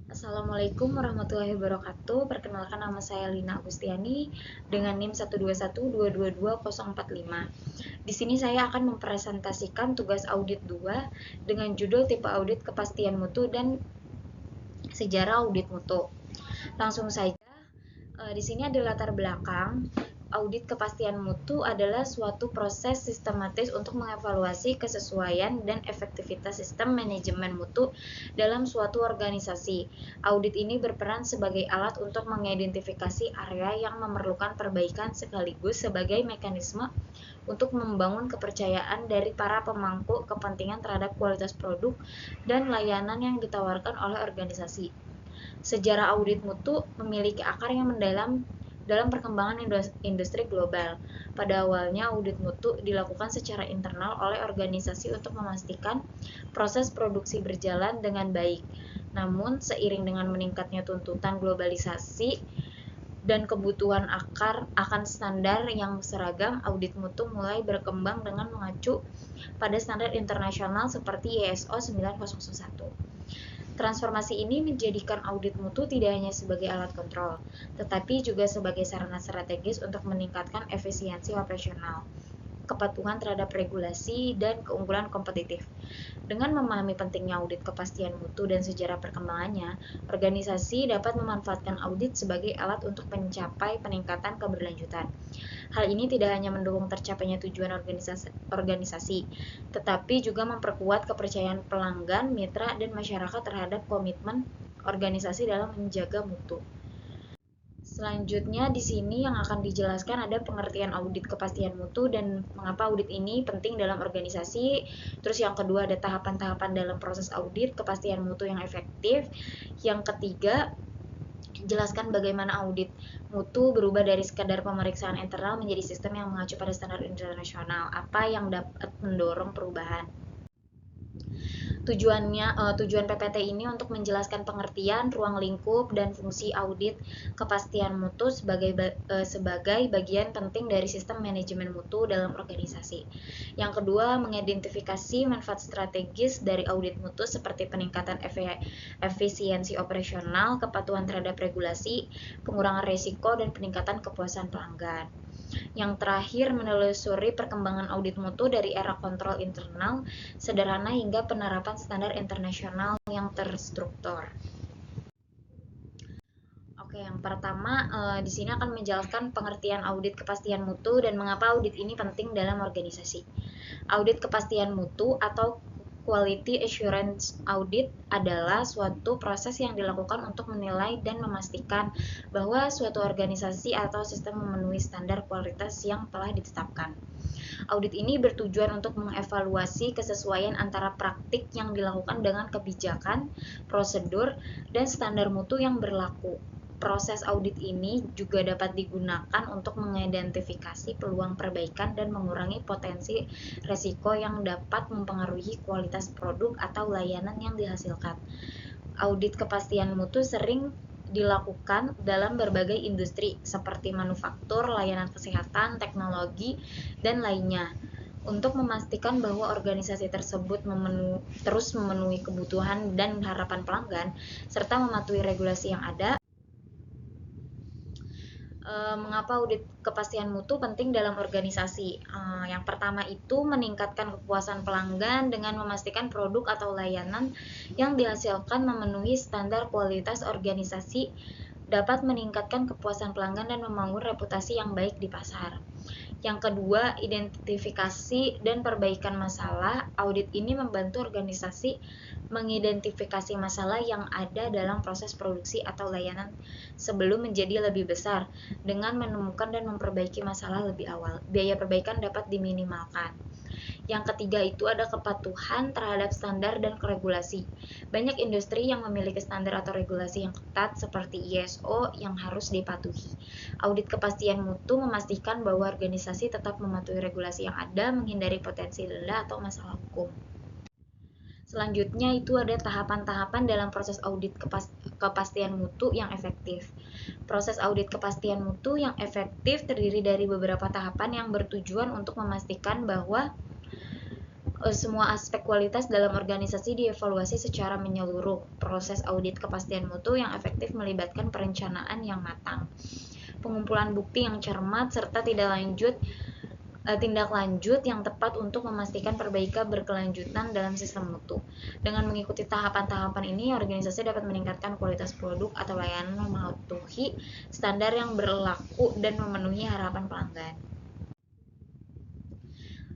Assalamualaikum warahmatullahi wabarakatuh. Perkenalkan, nama saya Lina Agustiani dengan NIM 121222045. Di sini saya akan mempresentasikan tugas audit 2 dengan judul tipe audit kepastian mutu dan sejarah audit mutu. Langsung saja, di sini ada latar belakang. Audit kepastian mutu adalah suatu proses sistematis untuk mengevaluasi kesesuaian dan efektivitas sistem manajemen mutu dalam suatu organisasi. Audit ini berperan sebagai alat untuk mengidentifikasi area yang memerlukan perbaikan sekaligus sebagai mekanisme untuk membangun kepercayaan dari para pemangku kepentingan terhadap kualitas produk dan layanan yang ditawarkan oleh organisasi. Sejarah audit mutu memiliki akar yang mendalam dalam perkembangan industri global. Pada awalnya, audit mutu dilakukan secara internal oleh organisasi untuk memastikan proses produksi berjalan dengan baik. Namun, seiring dengan meningkatnya tuntutan globalisasi dan kebutuhan akan standar yang seragam, audit mutu mulai berkembang dengan mengacu pada standar internasional seperti ISO 9001. Transformasi ini menjadikan audit mutu tidak hanya sebagai alat kontrol, tetapi juga sebagai sarana strategis untuk meningkatkan efisiensi operasional, kepatuhan terhadap regulasi, dan keunggulan kompetitif. Dengan memahami pentingnya audit kepastian mutu dan sejarah perkembangannya, organisasi dapat memanfaatkan audit sebagai alat untuk mencapai peningkatan keberlanjutan. Hal ini tidak hanya mendukung tercapainya tujuan organisasi, tetapi juga memperkuat kepercayaan pelanggan, mitra, dan masyarakat terhadap komitmen organisasi dalam menjaga mutu. Selanjutnya di sini yang akan dijelaskan ada pengertian audit kepastian mutu dan mengapa audit ini penting dalam organisasi. Terus yang kedua ada tahapan-tahapan dalam proses audit kepastian mutu yang efektif. Yang ketiga, jelaskan bagaimana audit mutu berubah dari sekadar pemeriksaan internal menjadi sistem yang mengacu pada standar internasional. Apa yang dapat mendorong perubahan? Tujuan PPT ini untuk menjelaskan pengertian, ruang lingkup, dan fungsi audit kepastian mutu sebagai bagian penting dari sistem manajemen mutu dalam organisasi. Yang kedua, mengidentifikasi manfaat strategis dari audit mutu seperti peningkatan efisiensi operasional, kepatuhan terhadap regulasi, pengurangan risiko, dan peningkatan kepuasan pelanggan. Yang terakhir, menelusuri perkembangan audit mutu dari era kontrol internal sederhana hingga penerapan standar internasional yang terstruktur. Oke, yang pertama di sini akan menjelaskan pengertian audit kepastian mutu dan mengapa audit ini penting dalam organisasi. Audit kepastian mutu atau Quality Assurance Audit adalah suatu proses yang dilakukan untuk menilai dan memastikan bahwa suatu organisasi atau sistem memenuhi standar kualitas yang telah ditetapkan. Audit ini bertujuan untuk mengevaluasi kesesuaian antara praktik yang dilakukan dengan kebijakan, prosedur, dan standar mutu yang berlaku. Proses audit ini juga dapat digunakan untuk mengidentifikasi peluang perbaikan dan mengurangi potensi resiko yang dapat mempengaruhi kualitas produk atau layanan yang dihasilkan. Audit kepastian mutu sering dilakukan dalam berbagai industri seperti manufaktur, layanan kesehatan, teknologi, dan lainnya untuk memastikan bahwa organisasi tersebut terus memenuhi kebutuhan dan harapan pelanggan serta mematuhi regulasi yang ada. Mengapa audit kepastian mutu penting dalam organisasi? Yang pertama itu meningkatkan kepuasan pelanggan dengan memastikan produk atau layanan yang dihasilkan memenuhi standar kualitas organisasi dapat meningkatkan kepuasan pelanggan dan membangun reputasi yang baik di pasar. Yang kedua, identifikasi dan perbaikan masalah. Audit ini membantu organisasi mengidentifikasi masalah yang ada dalam proses produksi atau layanan sebelum menjadi lebih besar dengan menemukan dan memperbaiki masalah lebih awal. Biaya perbaikan dapat diminimalkan. Yang ketiga itu ada kepatuhan terhadap standar dan regulasi. Banyak industri yang memiliki standar atau regulasi yang ketat seperti ISO yang harus dipatuhi. Audit kepastian mutu memastikan bahwa organisasi tetap mematuhi regulasi yang ada, menghindari potensi denda atau masalah hukum. Selanjutnya itu ada tahapan-tahapan dalam proses audit kepastian mutu yang efektif. Proses audit kepastian mutu yang efektif terdiri dari beberapa tahapan yang bertujuan untuk memastikan bahwa semua aspek kualitas dalam organisasi dievaluasi secara menyeluruh. Proses audit kepastian mutu yang efektif melibatkan perencanaan yang matang, pengumpulan bukti yang cermat, serta tindak lanjut yang tepat untuk memastikan perbaikan berkelanjutan dalam sistem mutu. Dengan mengikuti tahapan-tahapan ini, organisasi dapat meningkatkan kualitas produk atau layanan, mematuhi standar yang berlaku dan memenuhi harapan pelanggan.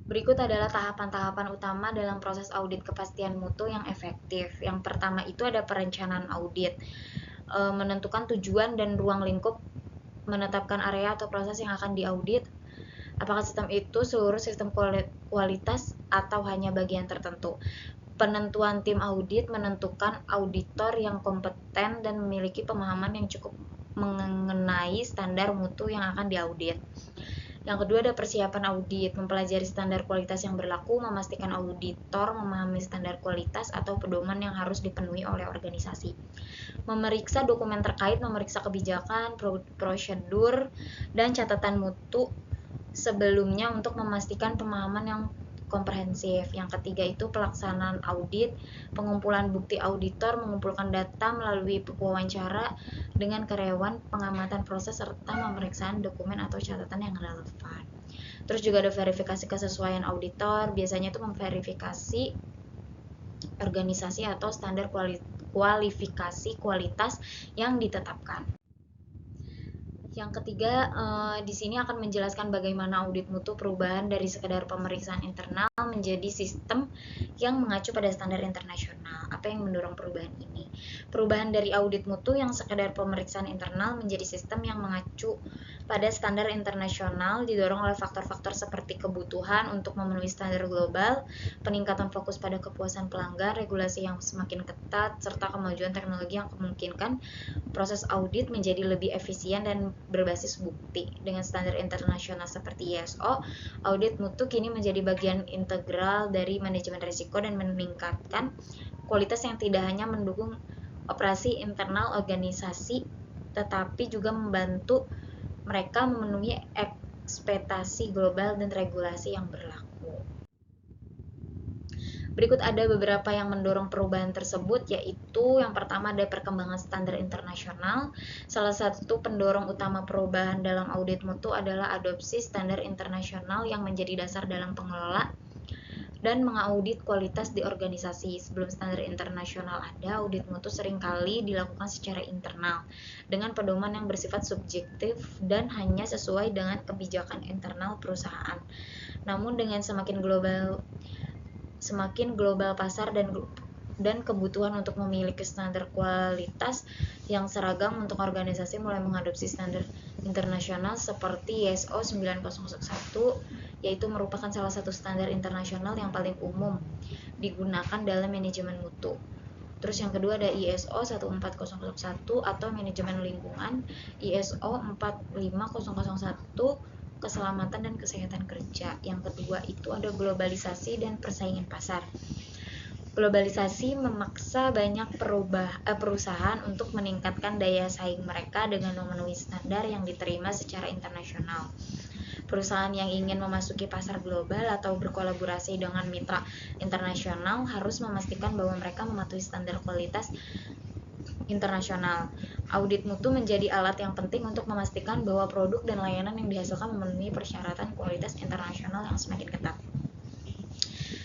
Berikut adalah tahapan-tahapan utama dalam proses audit kepastian mutu yang efektif. Yang pertama itu ada perencanaan audit, menentukan tujuan dan ruang lingkup, menetapkan area atau proses yang akan diaudit, apakah sistem itu seluruh sistem kualitas atau hanya bagian tertentu. Penentuan tim audit, menentukan auditor yang kompeten dan memiliki pemahaman yang cukup mengenai standar mutu yang akan diaudit. Yang kedua ada persiapan audit, mempelajari standar kualitas yang berlaku, memastikan auditor memahami standar kualitas atau pedoman yang harus dipenuhi oleh organisasi. Memeriksa dokumen terkait, memeriksa kebijakan, prosedur, dan catatan mutu sebelumnya untuk memastikan pemahaman yang komprehensif. Yang ketiga itu pelaksanaan audit, pengumpulan bukti auditor, mengumpulkan data melalui wawancara dengan karyawan, pengamatan proses, serta pemeriksaan dokumen atau catatan yang relevan. Terus juga ada verifikasi kesesuaian auditor, biasanya itu memverifikasi organisasi atau standar kualifikasi kualitas yang ditetapkan. Yang ketiga, di sini akan menjelaskan bagaimana audit mutu perubahan dari sekedar pemeriksaan internal menjadi sistem yang mengacu pada standar internasional. Apa yang mendorong perubahan ini? Perubahan dari audit mutu yang sekedar pemeriksaan internal menjadi sistem yang mengacu pada standar internasional didorong oleh faktor-faktor seperti kebutuhan untuk memenuhi standar global, peningkatan fokus pada kepuasan pelanggan, regulasi yang semakin ketat, serta kemajuan teknologi yang memungkinkan proses audit menjadi lebih efisien dan berbasis bukti. Dengan standar internasional seperti ISO, audit mutu kini menjadi bagian integral dari manajemen risiko dan meningkatkan kualitas yang tidak hanya mendukung operasi internal organisasi, tetapi juga membantu mereka memenuhi ekspektasi global dan regulasi yang berlaku. Berikut ada beberapa yang mendorong perubahan tersebut, yaitu yang pertama ada perkembangan standar internasional. Salah satu pendorong utama perubahan dalam audit mutu adalah adopsi standar internasional yang menjadi dasar dalam pengelola dan mengaudit kualitas di organisasi. Sebelum standar internasional ada, audit mutu seringkali dilakukan secara internal dengan pedoman yang bersifat subjektif dan hanya sesuai dengan kebijakan internal perusahaan. Namun dengan semakin global pasar dan kebutuhan untuk memiliki standar kualitas yang seragam, untuk organisasi mulai mengadopsi standar internasional seperti ISO 9001, yaitu merupakan salah satu standar internasional yang paling umum digunakan dalam manajemen mutu. Terus yang kedua ada ISO 14001 atau manajemen lingkungan, ISO 45001 keselamatan dan kesehatan kerja. Yang kedua itu ada globalisasi dan persaingan pasar. Globalisasi memaksa banyak perusahaan untuk meningkatkan daya saing mereka dengan memenuhi standar yang diterima secara internasional. Perusahaan yang ingin memasuki pasar global atau berkolaborasi dengan mitra internasional harus memastikan bahwa mereka mematuhi standar kualitas internasional. Audit mutu menjadi alat yang penting untuk memastikan bahwa produk dan layanan yang dihasilkan memenuhi persyaratan kualitas internasional yang semakin ketat.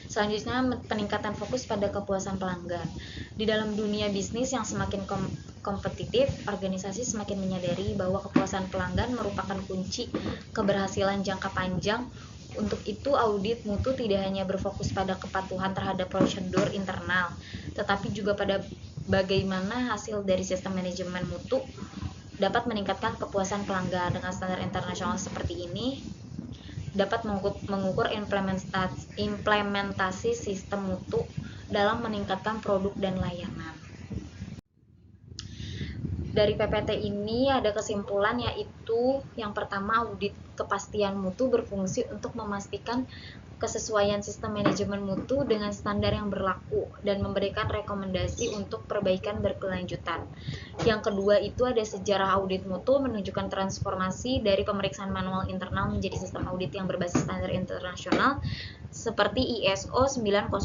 Selanjutnya, peningkatan fokus pada kepuasan pelanggan. Di dalam dunia bisnis yang semakin kompetitif, organisasi semakin menyadari bahwa kepuasan pelanggan merupakan kunci keberhasilan jangka panjang. Untuk itu, audit mutu tidak hanya berfokus pada kepatuhan terhadap prosedur internal, tetapi juga pada bagaimana hasil dari sistem manajemen mutu dapat meningkatkan kepuasan pelanggan. Dengan standar internasional seperti ini dapat mengukur implementasi sistem mutu dalam meningkatkan produk dan layanan. Dari PPT ini ada kesimpulan, yaitu yang pertama, audit kepastian mutu berfungsi untuk memastikan kesesuaian sistem manajemen mutu dengan standar yang berlaku dan memberikan rekomendasi untuk perbaikan berkelanjutan. Yang kedua itu ada sejarah audit mutu menunjukkan transformasi dari pemeriksaan manual internal menjadi sistem audit yang berbasis standar internasional. seperti ISO 9001.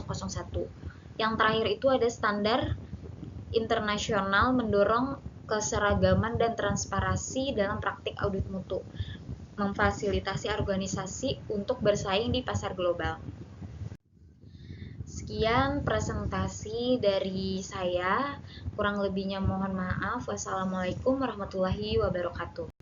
Yang terakhir itu ada standar internasional mendorong keseragaman dan transparansi dalam praktik audit mutu, memfasilitasi organisasi untuk bersaing di pasar global. Sekian presentasi dari saya, kurang lebihnya mohon maaf. Wassalamualaikum warahmatullahi wabarakatuh.